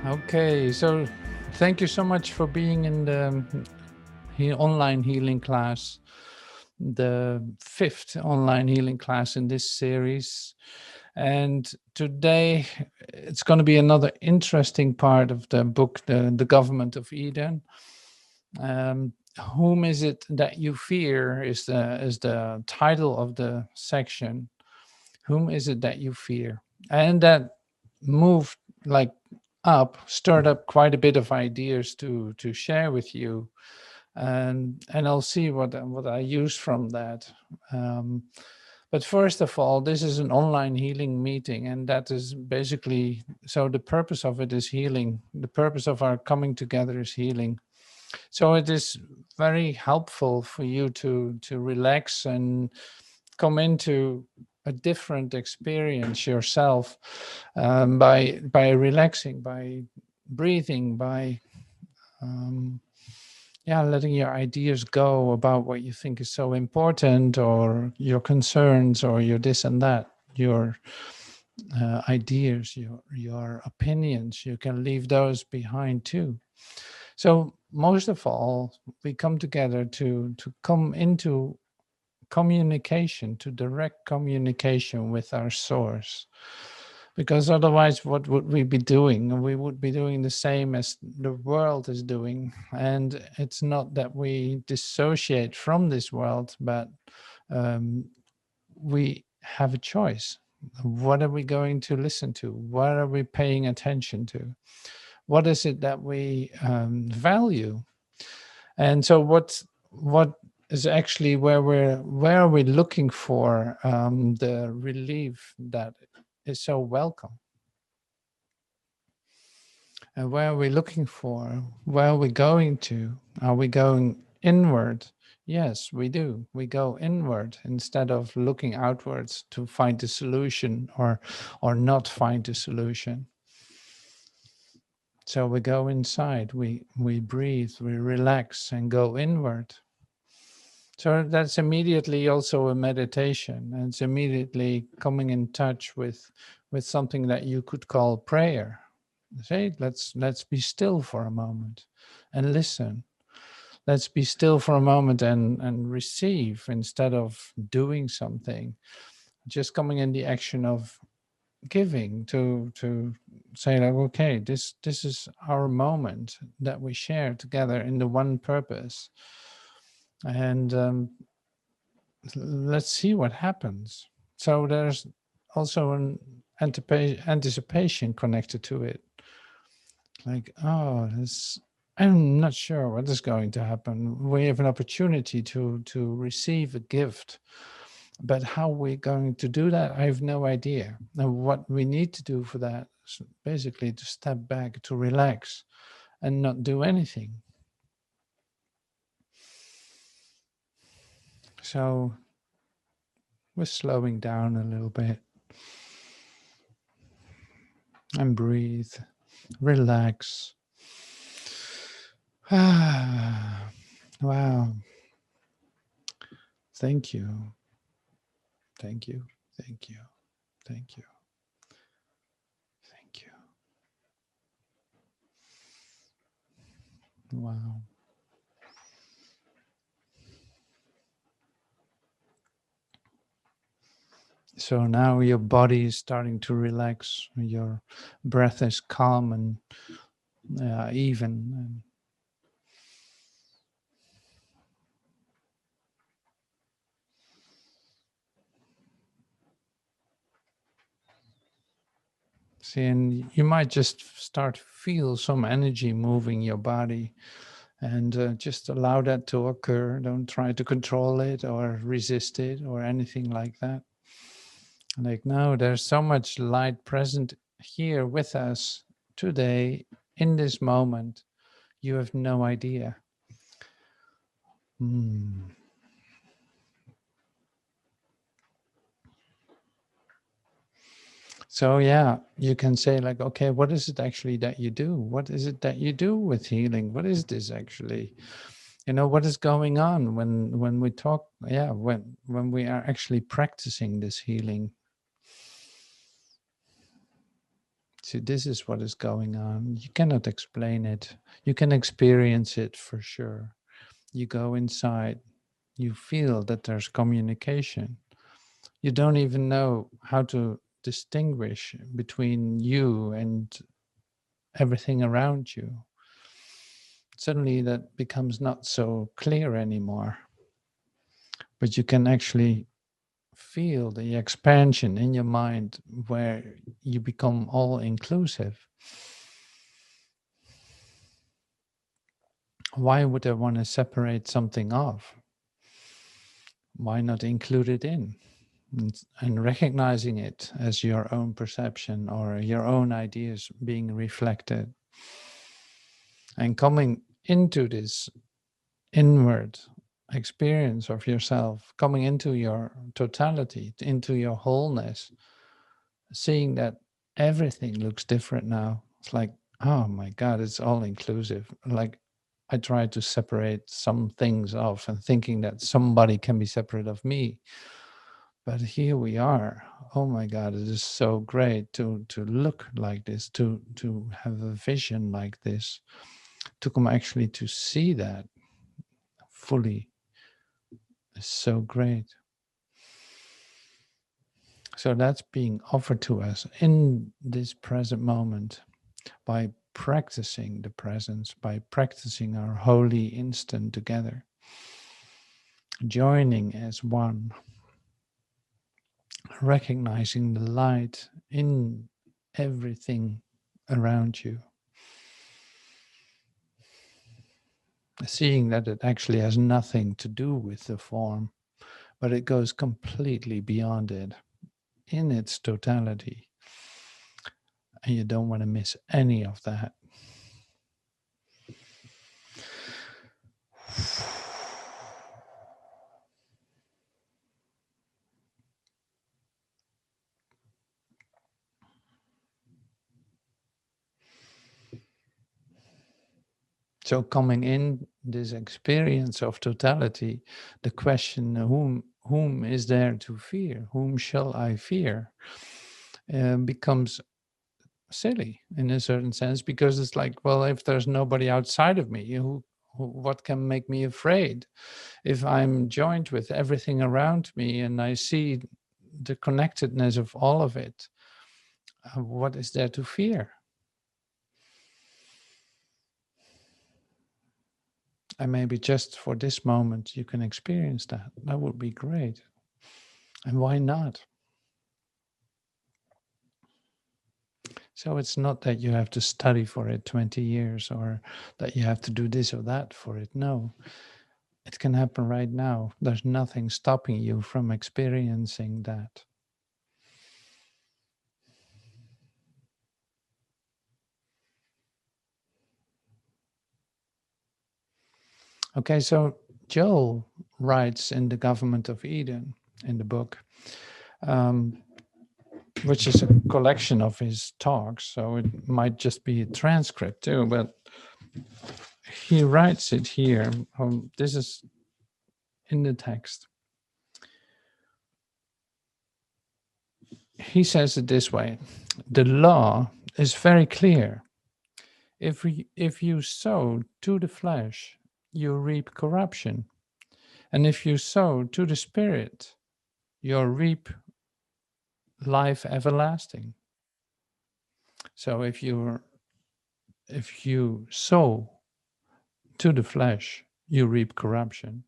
Okay, so thank you so much for being in the online healing class, the fifth online healing class in this series. And today it's going to be another interesting part of the book, the Government of Eden. Um, whom is it that you fear is the title of the section. Whom is it that you fear? And that moved like stirred up quite a bit of ideas to share with you, and I'll see what I use from that. Um, but first of all, this is an online healing meeting, and that is basically so. The purpose of it is healing. The purpose of our coming together is healing. So it is very helpful for you to relax and come into a different experience yourself, by relaxing, by breathing, by um, yeah, letting your ideas go about what you think is so important, or your concerns, or your this and that, your ideas, your opinions. You can leave those behind too. So most of all, we come together to come into communication, to direct communication with our source. Because otherwise, what would we be doing? We would be doing the same as the world is doing. And it's not that we dissociate from this world, but um, we have a choice. What are we going to listen to? What are we paying attention to? What is it that we value? And so, what is actually where are we looking for the relief that is so welcome? And where are we looking for? Where are we going to? Are we going inward? Yes, we do. We go inward instead of looking outwards to find a solution, or not find a solution. So we go inside, we breathe, we relax and go inward. So that's immediately also a meditation, and it's immediately coming in touch with something that you could call prayer. Say, let's be still for a moment and listen. Let's be still for a moment and receive instead of doing something. Just coming in the action of giving, to say like, okay, this is our moment that we share together in the one purpose. And let's see what happens. So there's also an anticipation connected to it. Like, oh, this, I'm not sure what is going to happen. We have an opportunity to receive a gift, but how we're going to do that, I have no idea. Now, what we need to do for that is basically to step back, to relax, and not do anything. So we're slowing down a little bit and breathe, relax. Ah, wow. Thank you. Thank you. Thank you. Thank you. Thank you. Wow. So now your body is starting to relax. Your breath is calm and even. And see, and you might just start to feel some energy moving your body, and just allow that to occur. Don't try to control it or resist it or anything like that. Like, no, there's so much light present here with us today in this moment. You have no idea. Mm. So, yeah, you can say, like, okay, what is it actually that you do? What is it that you do with healing? What is this actually? What is going on when we talk? Yeah, when we are actually practicing this healing. See, this is what is going on. You cannot explain it. You can experience it for sure. You go inside, you feel that there's communication. You don't even know how to distinguish between you and everything around you. Suddenly that becomes not so clear anymore. But you can actually feel the expansion in your mind where you become all inclusive. Why would I want to separate something off? Why not include it in? And recognizing it as your own perception or your own ideas being reflected. And coming into this inward experience of yourself, coming into your totality, into your wholeness, seeing that everything looks different now. It's like, oh my God, it's all inclusive. Like I try to separate some things off and thinking that somebody can be separate of me. But here we are. Oh my God, it is so great to look like this, to have a vision like this, to come actually to see that fully is so great. So that's being offered to us in this present moment by practicing the presence, by practicing our holy instant together, joining as one, recognizing the light in everything around you, seeing that it actually has nothing to do with the form, but it goes completely beyond it in its totality. And you don't want to miss any of that. So coming in this experience of totality, the question whom is there to fear? Whom shall I fear? Becomes silly in a certain sense, because it's like, well, if there's nobody outside of me, what can make me afraid? If I'm joined with everything around me and I see the connectedness of all of it, what is there to fear? And maybe just for this moment, you can experience that. That would be great. And why not? So it's not that you have to study for it 20 years or that you have to do this or that for it. No, it can happen right now. There's nothing stopping you from experiencing that. Okay, so Joel writes in The Government of Eden in the book, um, which is a collection of his talks. So it might just be a transcript too, but he writes it here. This is in the text. He says it this way: the law is very clear. If you sow to the flesh, you reap corruption. And if you sow to the spirit, you reap life everlasting. So if you sow to the flesh, you reap corruption.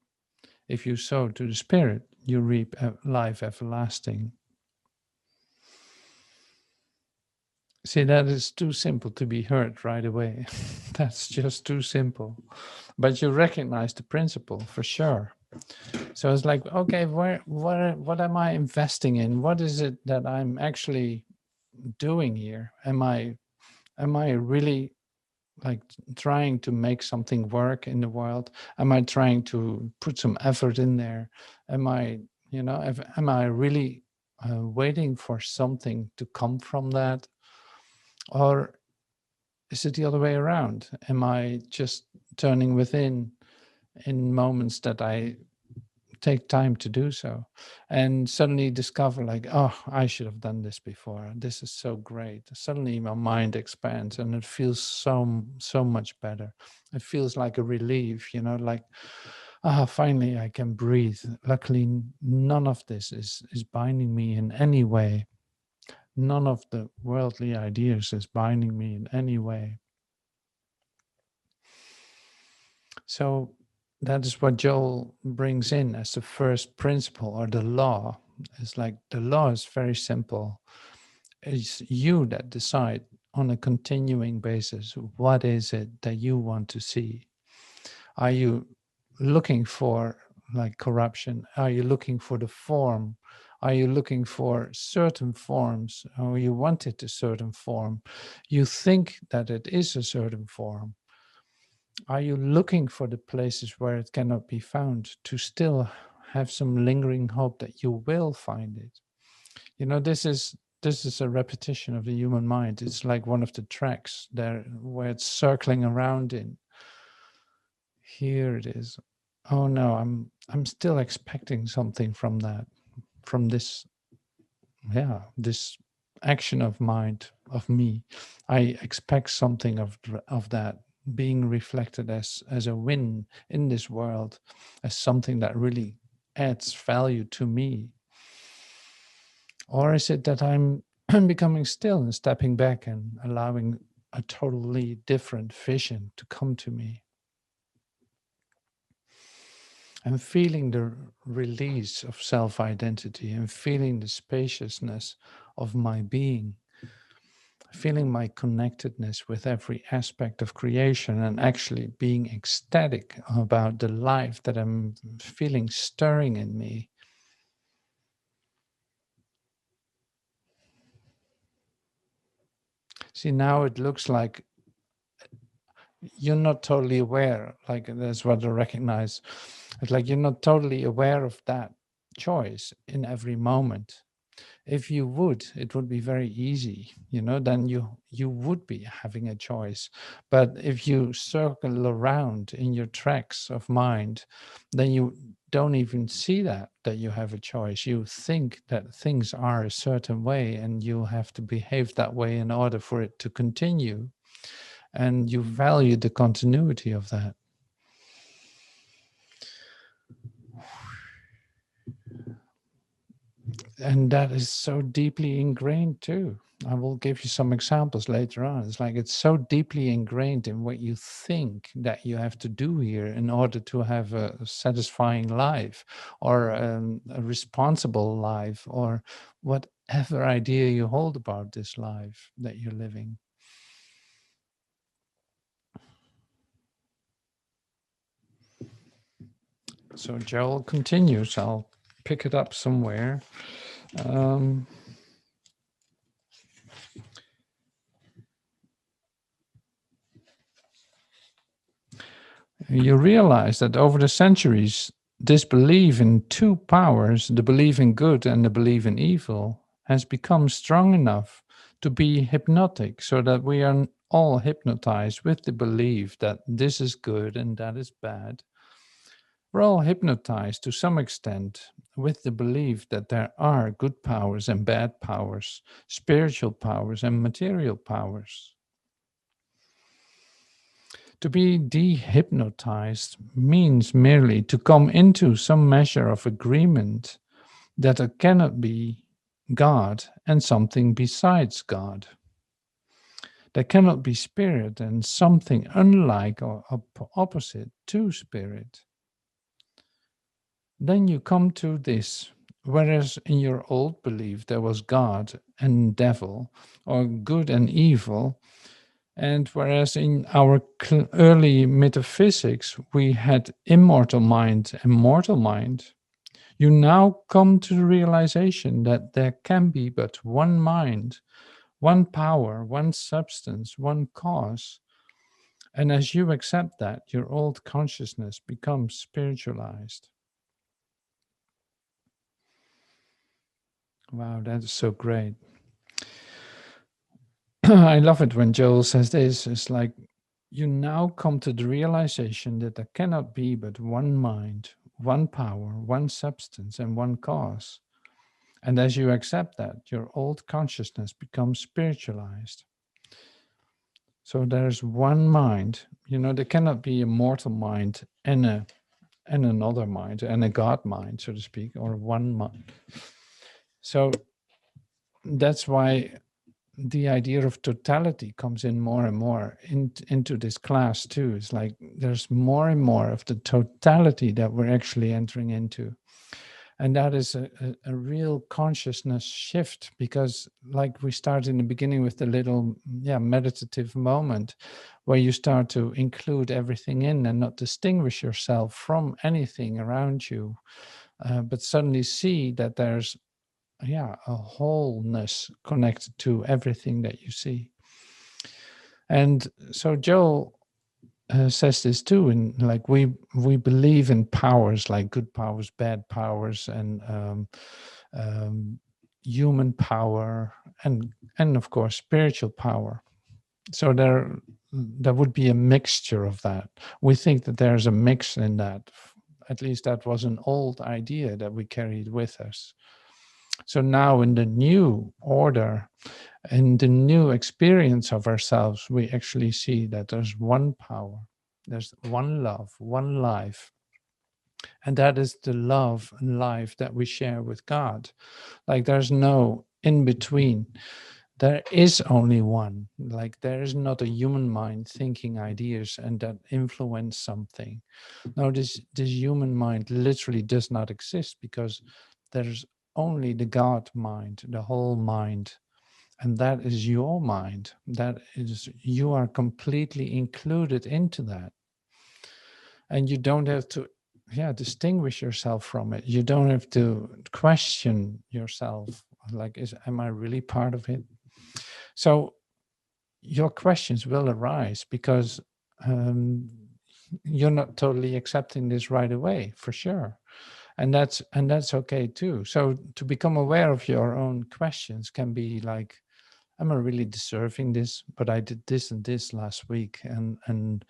If you sow to the spirit, you reap life everlasting. See, that is too simple to be heard right away. That's just too simple. But you recognize the principle for sure. So it's like, okay, what am I investing in? What is it that I'm actually doing here? Am I really like trying to make something work in the world? Am I trying to put some effort in there? Am I, am I really waiting for something to come from that? Or is it the other way around? Am I just turning within in moments that I take time to do so, and suddenly discover like, oh, I should have done this before. This is so great. Suddenly my mind expands and it feels so much better. It feels like a relief, like, finally I can breathe. Luckily, none of this is binding me in any way. None of the worldly ideas is binding me in any way. So that is what Joel brings in as the first principle, or the law. It's like the law is very simple. It's you that decide on a continuing basis, what is it that you want to see? Are you looking for like corruption? Are you looking for the form? Are you looking for certain forms, or you want it a certain form? You think that it is a certain form. Are you looking for the places where it cannot be found, to still have some lingering hope that you will find it? This is a repetition of the human mind. It's like one of the tracks there where it's circling around in. Here it is. Oh no, I'm still expecting something from that, from this, this action of mind, of me. I expect something of that being reflected as a win in this world, as something that really adds value to me. Or is it that I'm becoming still and stepping back and allowing a totally different vision to come to me? I'm feeling the release of self-identity and feeling the spaciousness of my being, feeling my connectedness with every aspect of creation, and actually being ecstatic about the life that I'm feeling stirring in me. See, now it looks like you're not totally aware, like that's what I recognize. It's like you're not totally aware of that choice in every moment. If you would, it would be very easy, then you would be having a choice. But if you circle around in your tracks of mind, then you don't even see that you have a choice. You think that things are a certain way and you have to behave that way in order for it to continue, and you value the continuity of that. And that is so deeply ingrained too. I will give you some examples later on. It's like it's so deeply ingrained in what you think that you have to do here in order to have a satisfying life, or a responsible life, or whatever idea you hold about this life that you're living. So Joel continues. I'll pick it up somewhere. You realize that over the centuries, this belief in two powers, the belief in good and the belief in evil, has become strong enough to be hypnotic, so that we are all hypnotized with the belief that this is good and that is bad. We're all hypnotized to some extent with the belief that there are good powers and bad powers, spiritual powers and material powers. To be dehypnotized means merely to come into some measure of agreement that there cannot be God and something besides God. There cannot be spirit and something unlike or opposite to spirit. Then you come to this. Whereas in your old belief there was God and devil, or good and evil, and whereas in our early metaphysics we had immortal mind and mortal mind, you now come to the realization that there can be but one mind, one power, one substance, one cause. And as you accept that, your old consciousness becomes spiritualized. Wow, that is so great. I love it when Joel says this. It's like you now come to the realization that there cannot be but one mind, one power, one substance, and one cause. And as you accept that, your old consciousness becomes spiritualized. So there's one mind. There cannot be a mortal mind and another mind and a God mind, so to speak, or one mind. So that's why the idea of totality comes in more and more into this class too. It's like there's more and more of the totality that we're actually entering into. And that is a real consciousness shift, because like we started in the beginning with the little meditative moment where you start to include everything in and not distinguish yourself from anything around you, but suddenly see that there's a wholeness connected to everything that you see. And so Joel says this too, and like we believe in powers, like good powers, bad powers, and human power, and of course spiritual power. So there would be a mixture of that. We think that there's a mix in that. At least that was an old idea that we carried with us. So now in the new order, in the new experience of ourselves, we actually see that there's one power, there's one love, one life. And that is the love and life that we share with God. Like there's no in between. There is only one. Like there is not a human mind thinking ideas and that influence something. No, this human mind literally does not exist, because there's only the God mind, the whole mind. And that is your mind. That is, you are completely included into that. And you don't have to distinguish yourself from it. You don't have to question yourself, like, am I really part of it? So your questions will arise, because you're not totally accepting this right away, for sure. And that's okay too. So to become aware of your own questions can be like, am I really deserving this? But I did this and this last week, and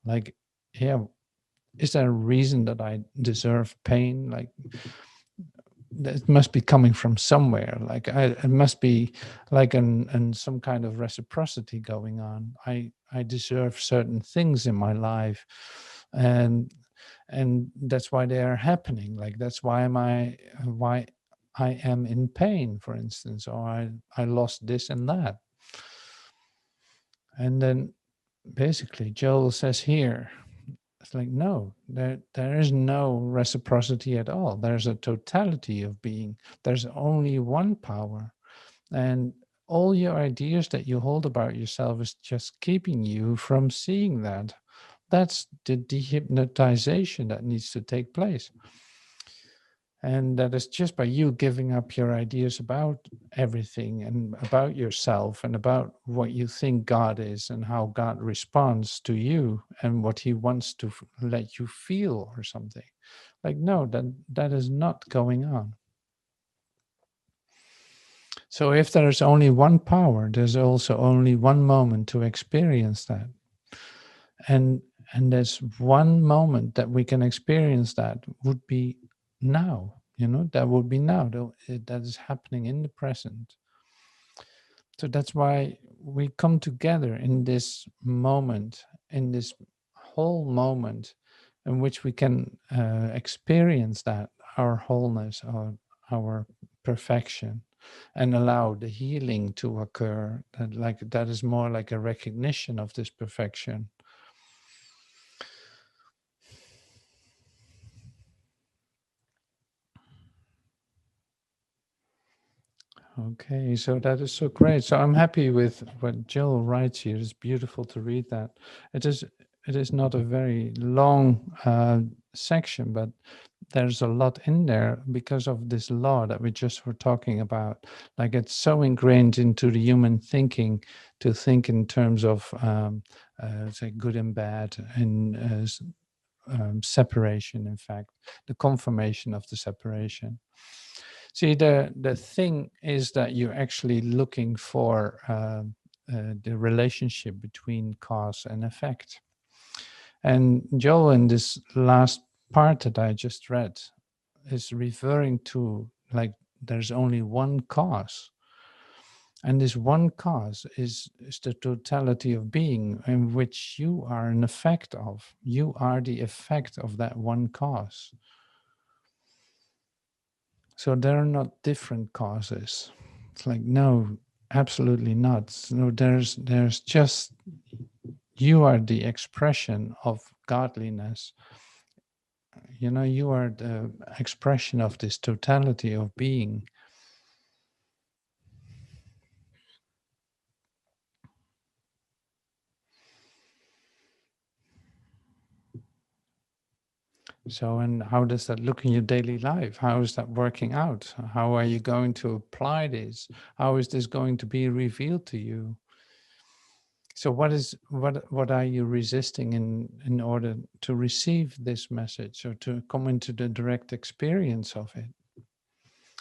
like, is there a reason that I deserve pain? Like, it must be coming from somewhere. Like, it must be like some kind of reciprocity going on. I deserve certain things in my life, and that's why they are happening. Like, that's why I am in pain, for instance, or I lost this and that. And then basically Joel says here, it's like, no, there is no reciprocity at all. There's a totality of being. There's only one power. And all your ideas that you hold about yourself is just keeping you from seeing that. That's the dehypnotization that needs to take place. And that is just by you giving up your ideas about everything and about yourself and about what you think God is and how God responds to you and what he wants to let you feel or something. Like, no, that is not going on. So if there's only one power, there's also only one moment to experience that. And there's one moment that we can experience that would be now. That would be now. That is happening in the present. So that's why we come together in this moment, in this whole moment, in which we can experience that, our wholeness, our perfection, and allow the healing to occur. That is more like a recognition of this perfection. Okay, so that is so great. So I'm happy with what Jill writes here. It's beautiful to read that. It is not a very long section, but there's a lot in there because of this law that we just were talking about. Like, it's so ingrained into the human thinking to think in terms of say good and bad, and separation. In fact, the confirmation of the separation. See, the thing is that you're actually looking for the relationship between cause and effect. And Joel, in this last part that I just read is referring to, like, there's only one cause. And this one cause is the totality of being, in which you are an effect of. You are the effect of that one cause. So there are not different causes. It's like, no, absolutely not. No, there's just, you are the expression of godliness. You know, you are the expression of this totality of being. So, and how does that look in your daily life? How is that working out? How are you going to apply this? How is this going to be revealed to you? So, what are you resisting in order to receive this message, or to come into the direct experience of it?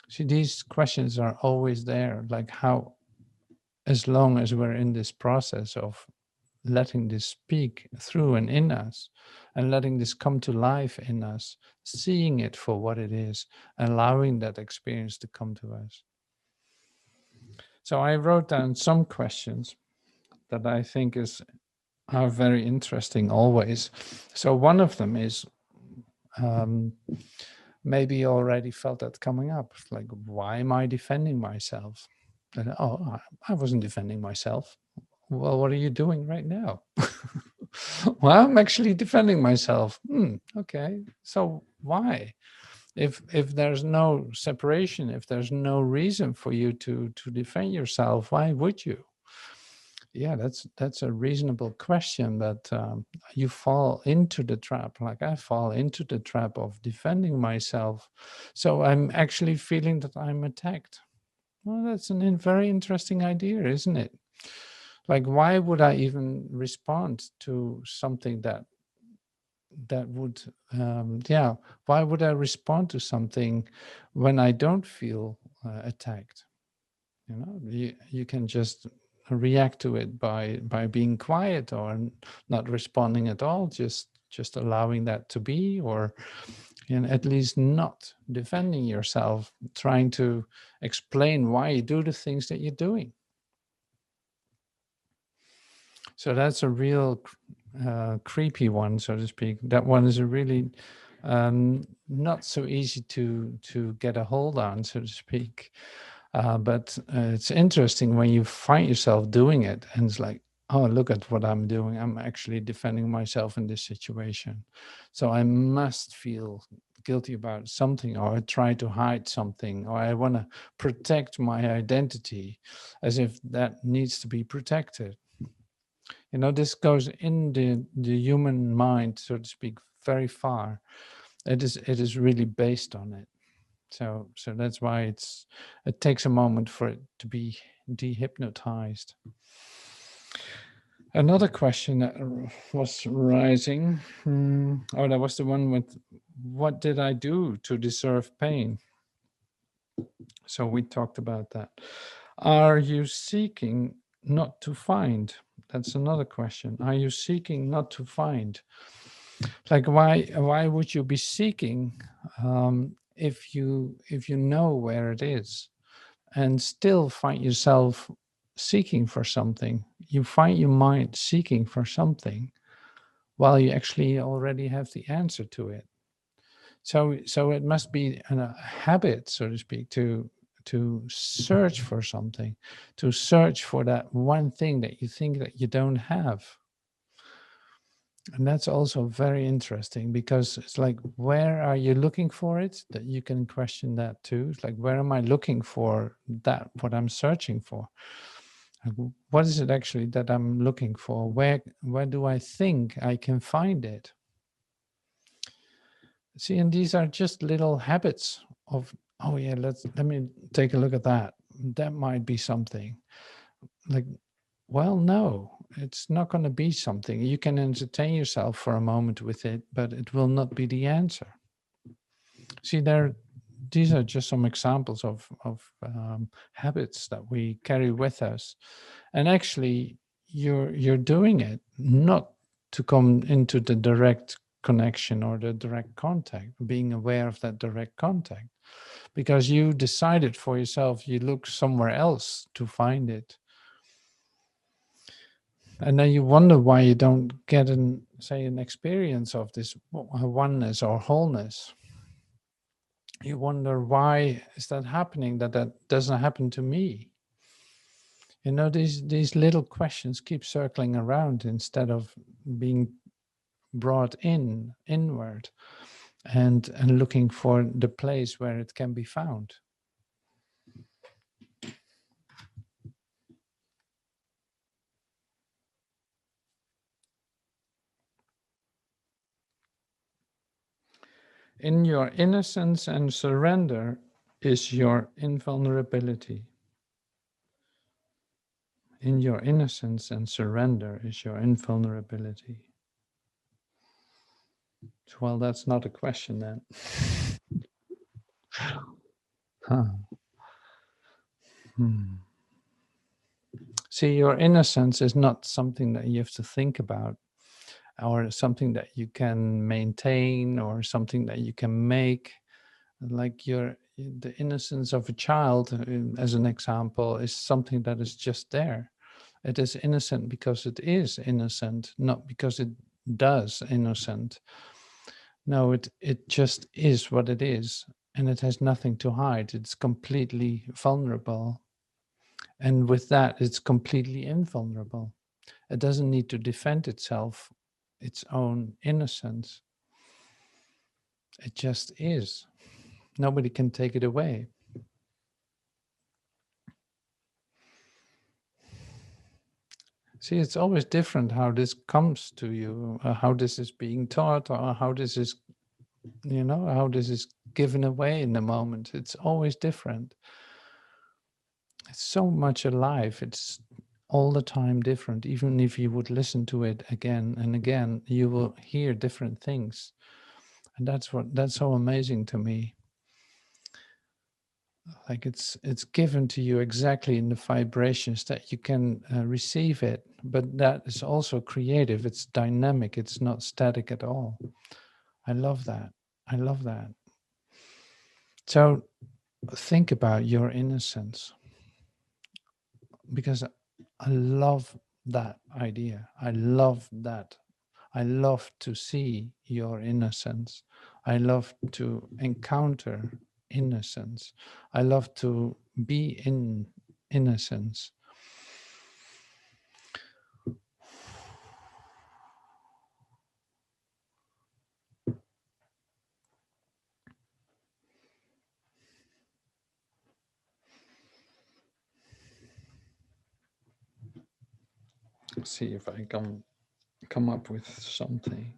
See, these questions are always there. Like, how, as long as we're in this process of letting this speak through and in us, and letting this come to life in us, seeing it for what it is, allowing that experience to come to us. So I wrote down some questions that I think are very interesting always. So one of them is, maybe you already felt that coming up, like, why am I defending myself? And, oh, I wasn't defending myself. Well, what are you doing right now? Well, I'm actually defending myself. Okay, so why? If there's no separation, if there's no reason for you to defend yourself, why would you? Yeah, that's a reasonable question, but you fall into the trap. Like, I fall into the trap of defending myself, so I'm actually feeling that I'm attacked. Well, that's a very interesting idea, isn't it? Like, why would I even respond to something that would, yeah, why would I respond to something when I don't feel attacked? You know, you can just react to it by being quiet, or not responding at all, just allowing that to be, or, you know, at least not defending yourself, trying to explain why you do the things that you're doing. So that's a real creepy one, so to speak. That one is a really not so easy to get a hold on, so to speak. But it's interesting when you find yourself doing it, and it's like, oh, look at what I'm doing. I'm actually defending myself in this situation. So I must feel guilty about something, or I try to hide something, or I want to protect my identity, as if that needs to be protected. You know, this goes in the human mind, so to speak, very far. It is really based on it. So that's why it takes a moment for it to be dehypnotized. Another question that was rising, oh, that was the one with, what did I do to deserve pain? So we talked about that. Are you seeking not to find? That's another question. Are you seeking not to find? Like, why would you be seeking, if you know where it is, and still find yourself seeking for something? You find your mind seeking for something while you actually already have the answer to it. So it must be a habit, so to speak, to search for something, to search for that one thing that you think that you don't have. And that's also very interesting, because it's like, where are you looking for it? That you can question that too. It's like, where am I looking for that, what I'm searching for? Like, what is it actually that I'm looking for? Where do I think I can find it? See, and these are just little habits of, oh yeah, let me take a look at that. That might be something. Like, well, no, it's not going to be something. You can entertain yourself for a moment with it, but it will not be the answer. See, these are just some examples of habits that we carry with us, and actually, you're doing it not to come into the direct connection or the direct contact, being aware of that direct contact, because you decided for yourself, you look somewhere else to find it. And then you wonder why you don't get an experience of this oneness or wholeness. You wonder, why is that happening, that doesn't happen to me? You know, these little questions keep circling around instead of being brought inward and looking for the place where it can be found. In your innocence and surrender is your invulnerability. In your innocence and surrender is your invulnerability. Well, that's not a question then. Huh. See, your innocence is not something that you have to think about, or something that you can maintain, or something that you can make. Like the innocence of a child, as an example, is something that is just there. It is innocent because it is innocent, not because it does innocent. No, it just is what it is, and it has nothing to hide. It's completely vulnerable. And with that, it's completely invulnerable. It doesn't need to defend itself, its own innocence. It just is. Nobody can take it away. See, it's always different how this comes to you, how this is being taught, or how this is, how this is given away in the moment. It's always different. It's so much alive. It's all the time different. Even if you would listen to it again and again, you will hear different things. And that's so amazing to me. Like it's given to you exactly in the vibrations that you can receive it, but that is also creative. It's dynamic. It's not static at all. I love that. I love that. So think about your innocence, because I love that idea. I love that. I love to see your innocence. I love to encounter innocence. I love to be in innocence. See if I come up with something.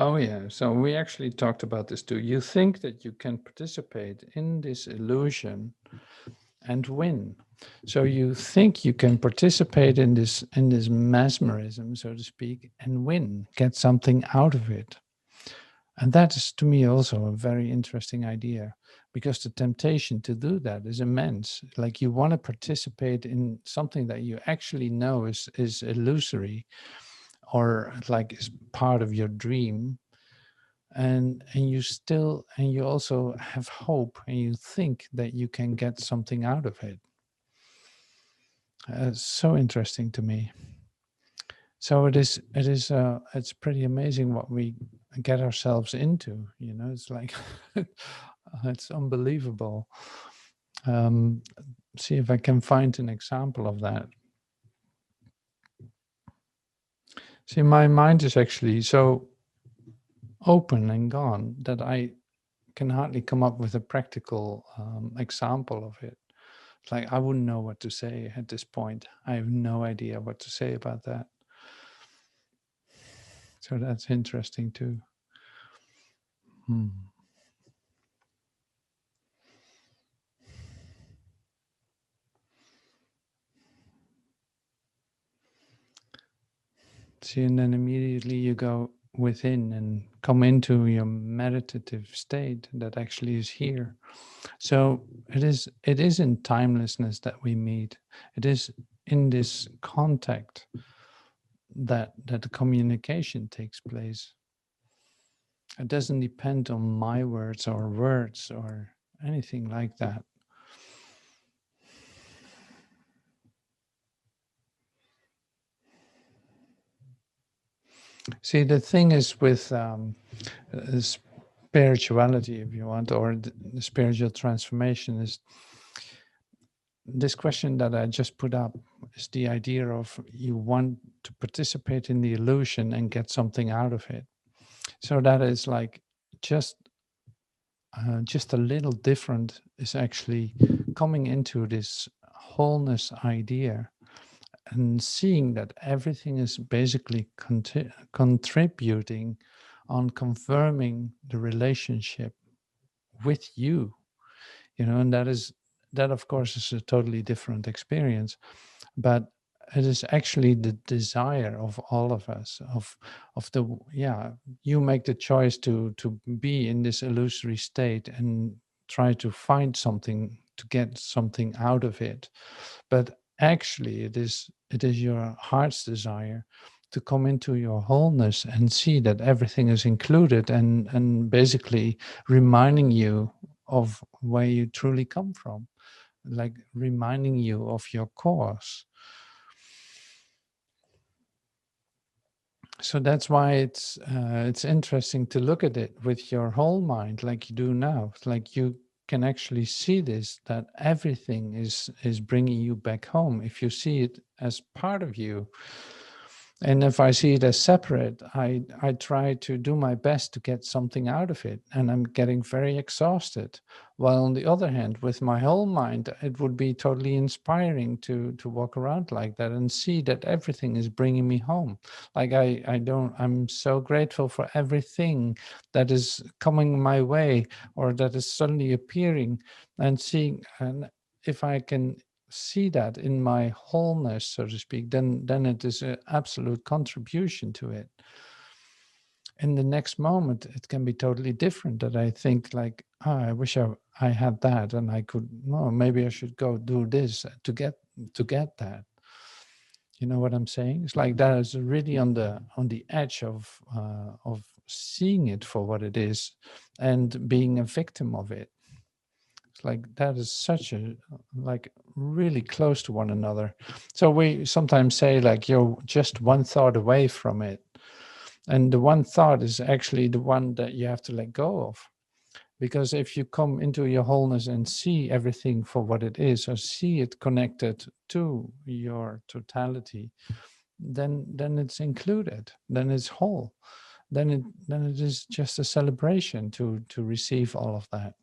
Oh yeah, so we actually talked about this too. You think that you can participate in this illusion and win. So you think you can participate in this mesmerism, so to speak, and win, get something out of it. And that is, to me, also a very interesting idea, because the temptation to do that is immense. Like, you want to participate in something that you actually know is illusory, or like is part of your dream. And you also have hope, and you think that you can get something out of it. It's so interesting to me. So it's pretty amazing what we get ourselves into. It's like it's unbelievable. See if I can find an example of that. See, my mind is actually so open and gone that I can hardly come up with a practical example of it. It's like I wouldn't know what to say at this point. I have no idea what to say about that. So that's interesting too. See, and then immediately you go within and come into your meditative state that actually is here. So it is in timelessness that we meet. It is in this contact that the communication takes place. It doesn't depend on my words or anything like that. See, the thing is with spirituality, if you want, or the spiritual transformation, is this question that I just put up is the idea of you want to participate in the illusion and get something out of it. So that is like just a little different is actually coming into this wholeness idea and seeing that everything is basically contributing on confirming the relationship with you, and that of course is a totally different experience, but it is actually the desire of all of us of the yeah, you make the choice to be in this illusory state and try to find something, to get something out of it. But actually it is your heart's desire to come into your wholeness and see that everything is included, and basically reminding you of where you truly come from, like reminding you of your cause. So that's why it's interesting to look at it with your whole mind, like you do now. It's like you can actually see this, that everything is bringing you back home if you see it as part of you. And if I see it as separate, I try to do my best to get something out of it, and I'm getting very exhausted. While on the other hand, with my whole mind, it would be totally inspiring to walk around like that and see that everything is bringing me home. Like I'm so grateful for everything that is coming my way or that is suddenly appearing, and seeing, and if I can see that in my wholeness, so to speak, then it is an absolute contribution to it. In the next moment, it can be totally different. That I think like, oh, I wish I had that, and I could. No, maybe I should go do this to get that. You know what I'm saying? It's like that is really on the edge of seeing it for what it is, and being a victim of it. It's like that is such a, like, really close to one another. So we sometimes say like you're just one thought away from it. And the one thought is actually the one that you have to let go of. Because if you come into your wholeness and see everything for what it is, or see it connected to your totality, then it's included, then it's whole. Then it is just a celebration to receive all of that.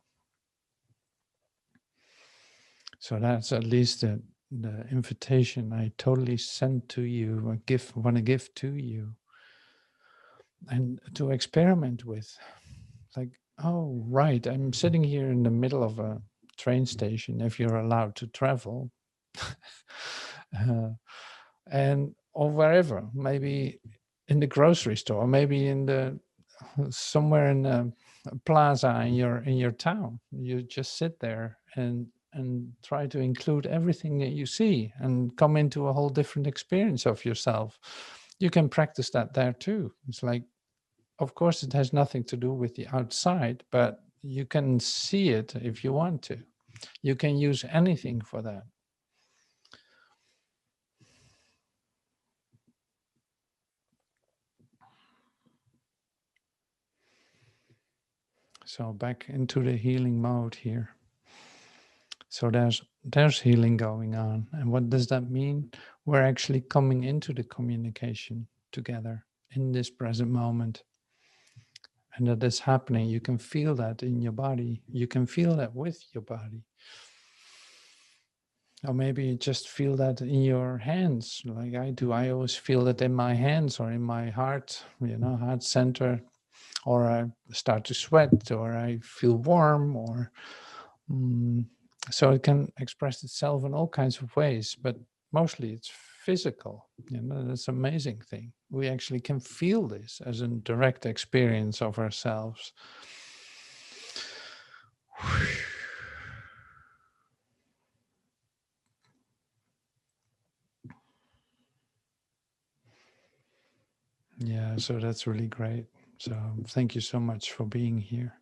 So that's at least the invitation I totally send to you, or want to give to you, and to experiment with. Like, oh, right, I'm sitting here in the middle of a train station, if you're allowed to travel, uh, and or wherever, maybe in the grocery store, maybe in the somewhere in a plaza in your town. You just sit there and try to include everything that you see and come into a whole different experience of yourself. You can practice that there too. It's like, of course, it has nothing to do with the outside, but you can see it if you want to. You can use anything for that. So back into the healing mode here. So there's healing going on. And what does that mean? We're actually coming into the communication together in this present moment. And that is happening. You can feel that in your body. You can feel that with your body. Or maybe you just feel that in your hands, like I do. I always feel that in my hands or in my heart, heart center, or I start to sweat, or I feel warm, or so it can express itself in all kinds of ways, but mostly it's physical. That's an amazing thing. We actually can feel this as a direct experience of ourselves. Yeah, so that's really great. So thank you so much for being here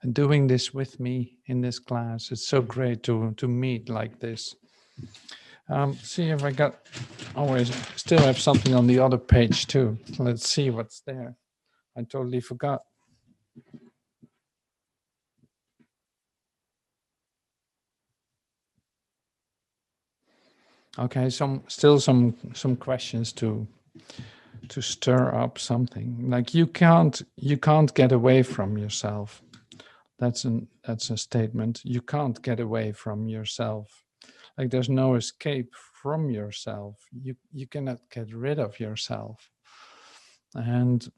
and doing this with me in this class. It's so great to meet like this. See if I got. Always still have something on the other page too. Let's see what's there. I totally forgot. Okay, some questions to stir up something. Like you can't get away from yourself. That's a statement. You can't get away from yourself. Like there's no escape from yourself. You cannot get rid of yourself. And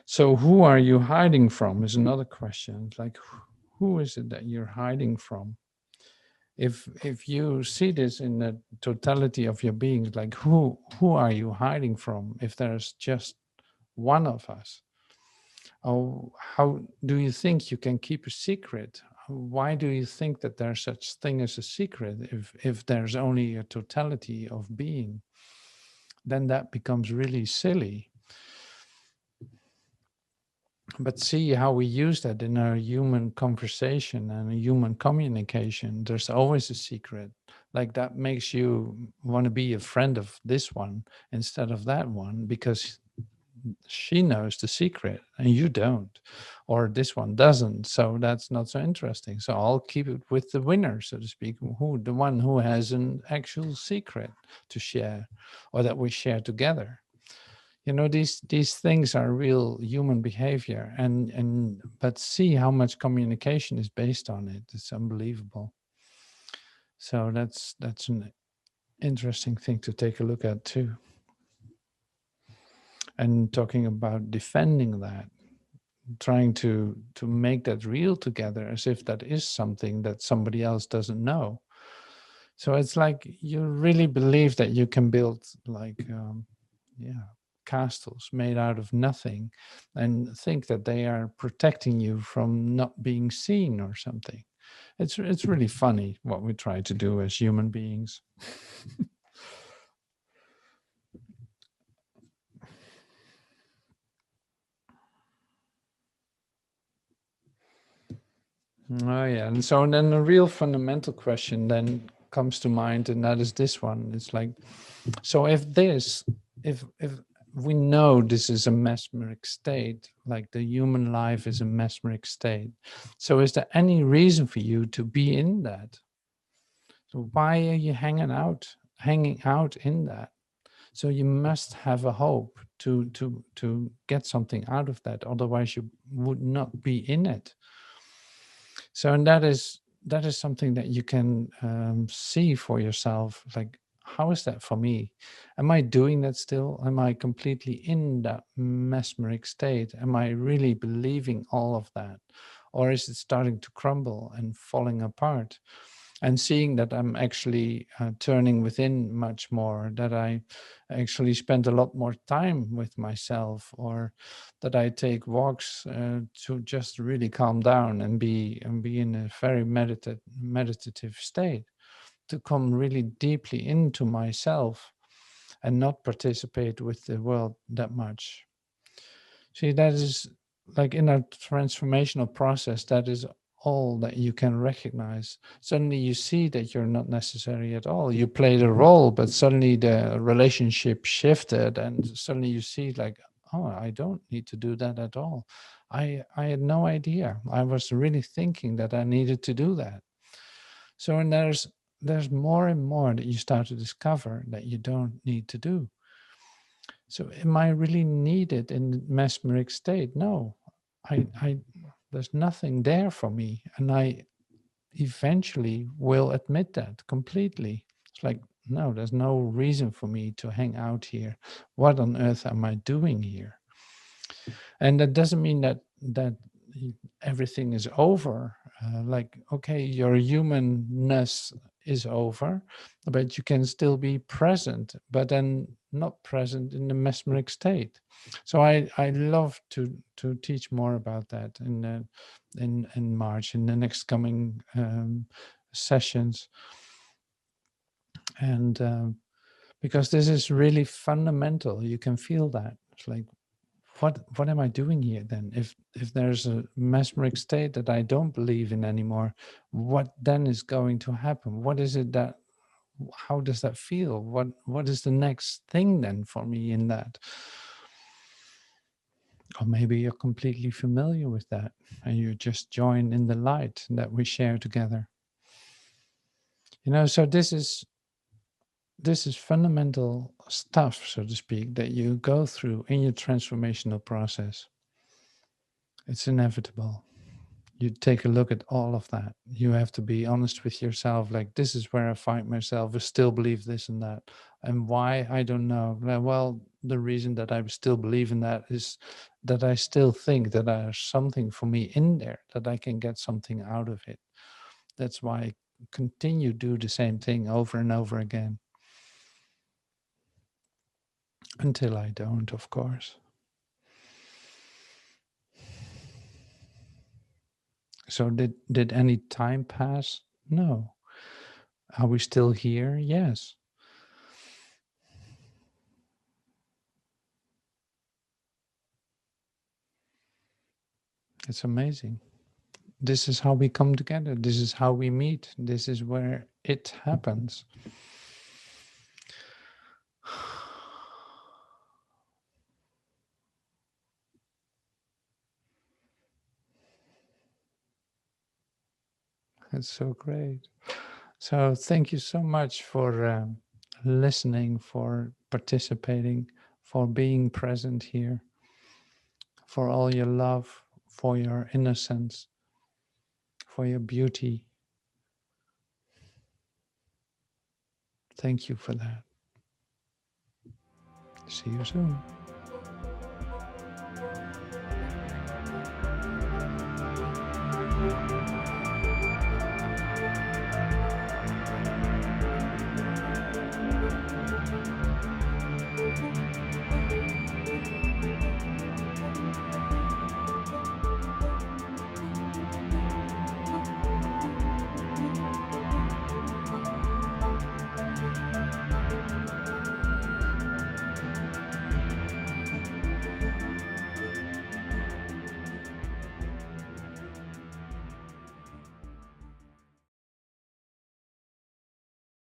so who are you hiding from is another question. Like who is it that you're hiding from? If you see this in the totality of your being, like who are you hiding from if there's just one of us? Oh, how do you think you can keep a secret? Why do you think that there's such thing as a secret if there's only a totality of being? Then that becomes really silly. But see how we use that in our human conversation and human communication. There's always a secret. Like that makes you want to be a friend of this one instead of that one because she knows the secret and you don't, or this one doesn't. So that's not so interesting. So I'll keep it with the winner, so to speak, the one who has an actual secret to share or that we share together. These things are real human behavior, and but see how much communication is based on it. It's unbelievable. So that's an interesting thing to take a look at too. And talking about defending that, trying to make that real together as if that is something that somebody else doesn't know. So it's like you really believe that you can build like yeah, castles made out of nothing and think that they are protecting you from not being seen or something. It's really funny what we try to do as human beings. Oh yeah, and so then the real fundamental question then comes to mind, and that is this one. It's like, so if we know this is a mesmeric state, like the human life is a mesmeric state, so is there any reason for you to be in that? So why are you hanging out in that? So you must have a hope to get something out of that. Otherwise, you would not be in it. So, and that is something that you can see for yourself. Like, how is that for me? Am I doing that still? Am I completely in that mesmeric state? Am I really believing all of that, or is it starting to crumble and falling apart? And seeing that I'm actually turning within much more, that I actually spend a lot more time with myself, or that I take walks to just really calm down and be in a very meditative state, to come really deeply into myself and not participate with the world that much. See, that is like in a transformational process, that is all that you can recognize. Suddenly you see that you're not necessary at all. You played a role, but suddenly the relationship shifted, and suddenly you see, like, oh, I don't need to do that at all. I had no idea. I was really thinking that I needed to do that. So, and there's more and more that you start to discover that you don't need to do. So am I really needed in the mesmeric state? No, I there's nothing there for me. And I eventually will admit that completely. It's like, no, there's no reason for me to hang out here. What on earth am I doing here? And that doesn't mean that everything is over. Like, okay, your humanness is over, but you can still be present, but then not present in the mesmeric state. So I love to teach more about that in March, in the next coming sessions. And because this is really fundamental, you can feel that It's like, what am I doing here then? If there's a mesmeric state that I don't believe in anymore, what then is going to happen? What is it that, how does that feel? What is the next thing then for me in that? Or maybe you're completely familiar with that and you just join in the light that we share together. So this is fundamental stuff, so to speak, that you go through in your transformational process. It's inevitable. You take a look at all of that. You have to be honest with yourself, like, this is where I find myself. I still believe this and that. And why? I don't know. Well, the reason that I still believe in that is that I still think that there's something for me in there, that I can get something out of it. That's why I continue to do the same thing over and over again. Until I don't, of course. So did any time pass? No. Are we still here? Yes. It's amazing. This is how we come together. This is how we meet. This is where it happens. It's so great. So thank you so much for listening, for participating, for being present here, for all your love, for your innocence, for your beauty. Thank you for that. See you soon.